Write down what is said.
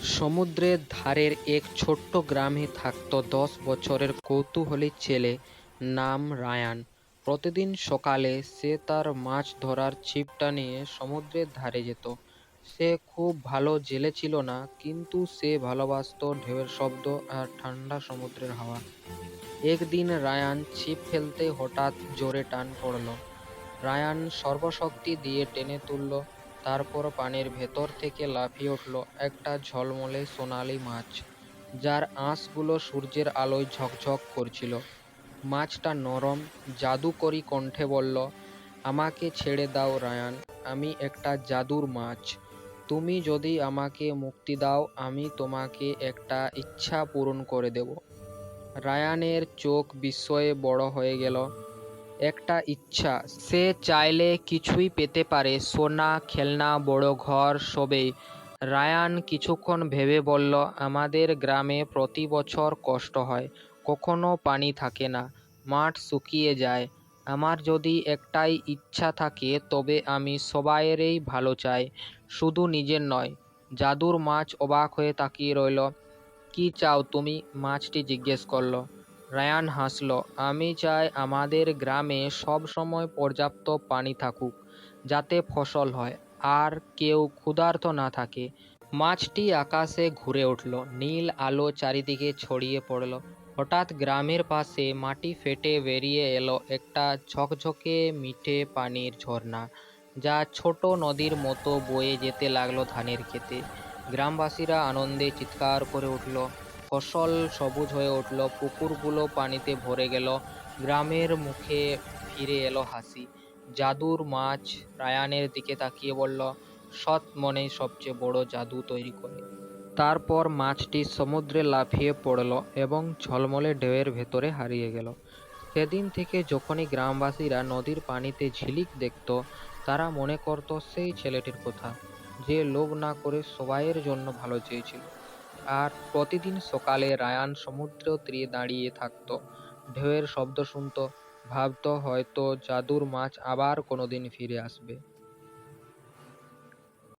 সমুদ্রের ধারের এক ছোট্ট গ্রামে থাকত 10 বছরের কৌতূহলী ছেলে, নাম রায়ান। প্রতিদিন সকালে সে তার মাছ ধরার ছিপটা নিয়ে সমুদ্রের ধারে যেত। সে খুব ভালো জেলে ছিল না, কিন্তু সে ভালোবাসত ঢেউয়ের শব্দ আর ঠান্ডা সমুদ্রের হাওয়া। একদিন রায়ান ছিপ ফেলতে হঠাৎ জোরে টান পড়ল। রায়ান সর্বশক্তি দিয়ে টেনে তুলল। তারপর পানির ভেতর থেকে লাফিয়ে উঠল একটা ঝলমলে সোনালি মাছ, যার আঁশগুলো সূর্যের আলোয় ঝকঝক করছিল। মাছটা নরম, জাদুকরী কণ্ঠে বলল, আমাকে ছেড়ে দাও রায়ান, আমি একটা জাদুর মাছ। তুমি যদি আমাকে মুক্তি দাও, আমি তোমাকে একটা ইচ্ছা পূরণ করে দেব। রায়ানের চোখ বিস্ময়ে বড় হয়ে গেল। একটা ইচ্ছা! সে চাইলে কিছুই পেতে পারে, সোনা, খেলনা, বড় ঘর, সবই। রায়ান কিছুক্ষণ ভেবে বলল, আমাদের গ্রামে প্রতি বছর কষ্ট হয়, কখনো পানি থাকে না, মাঠ শুকিয়ে যায়। আমার যদি একটাই ইচ্ছা থাকে, তবে আমি সবাইয়েরই ভালো চাই, শুধু নিজের নয়। জাদুর মাছ অবাক হয়ে তাকিয়ে রইল। কি চাও তুমি? মাছটি জিজ্ঞেস করল। রায়ান হাসল। আমি চাই আমাদের গ্রামে সব সময় পর্যাপ্ত পানি থাকুক, যাতে ফসল হয়, আর কেউ ক্ষুধার্ত না থাকে। মাছটি আকাশে ঘুরে উঠল, নীল আলো চারিদিকে ছড়িয়ে পড়ল। হঠাৎ গ্রামের পাশে মাটি ফেটে বেরিয়ে এলো একটা ঝকঝকে মিঠে পানির ঝর্ণা, যা ছোট নদীর মতো বয়ে যেতে লাগলো ধানের ক্ষেতে। গ্রামবাসীরা আনন্দে চিৎকার করে উঠল। ফসল সবুজ হয়ে উঠল, পুকুরগুলো পানিতে ভরে গেল, গ্রামের মুখে ফিরে এলো হাসি। জাদুর মাছ রায়ানের দিকে তাকিয়ে বলল, সৎ মনেই সবচেয়ে বড় জাদু তৈরি করে। তারপর মাছটি সমুদ্রে লাফিয়ে পড়ল এবং ঝলমলে ঢেউয়ের ভেতরে হারিয়ে গেল। সেদিন থেকে যখনই গ্রামবাসীরা নদীর পানিতে ঝিলিক দেখত, তারা মনে করত সেই ছেলেটির কথা, যে লোভ না করে সবাইয়ের জন্য ভালো চেয়েছিল। আর প্রতিদিন সকালে রায়ান সমুদ্র তীরে দাঁড়িয়ে থাকত, ঢেউয়ের শব্দ শুনত, ভাবত হয়তো জাদুর মাছ আবার কোনোদিন ফিরে আসবে।